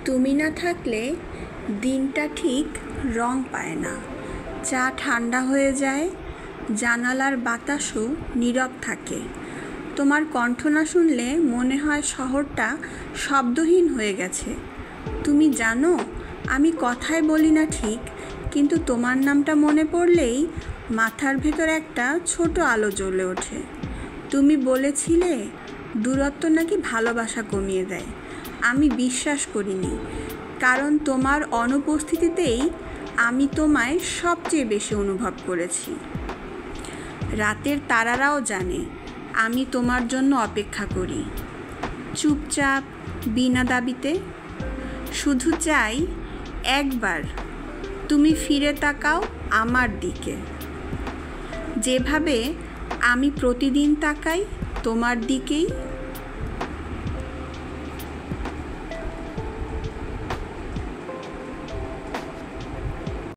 তুমি না থাকলে দিনটা ঠিক রং পায় না। চা ঠান্ডা হয়ে যায়, জানালার বাতাসও নীরব থাকে। তোমার কণ্ঠ না শুনলে মনে হয় শহরটা শব্দহীন হয়ে গেছে। তুমি জানো, আমি কথায় বলি না ঠিক, কিন্তু তোমার নামটা মনে পড়লেই মাথার ভেতর একটা ছোট আলো জ্বলে ওঠে। তুমি বলেছিলে দূরত্ব নাকি ভালোবাসা কমিয়ে দেয়। আমি বিশ্বাস করিনি, কারণ তোমার অনুপস্থিতিতেই আমি তোমায় সবচেয়ে বেশি অনুভব করেছি। রাতের তারারাও জানে আমি তোমার জন্য অপেক্ষা করি, চুপচাপ, বিনা দাবিতে। শুধু চাই একবার তুমি ফিরে তাকাও আমার দিকে, যেভাবে আমি প্রতিদিন তাকাই তোমার দিকেই।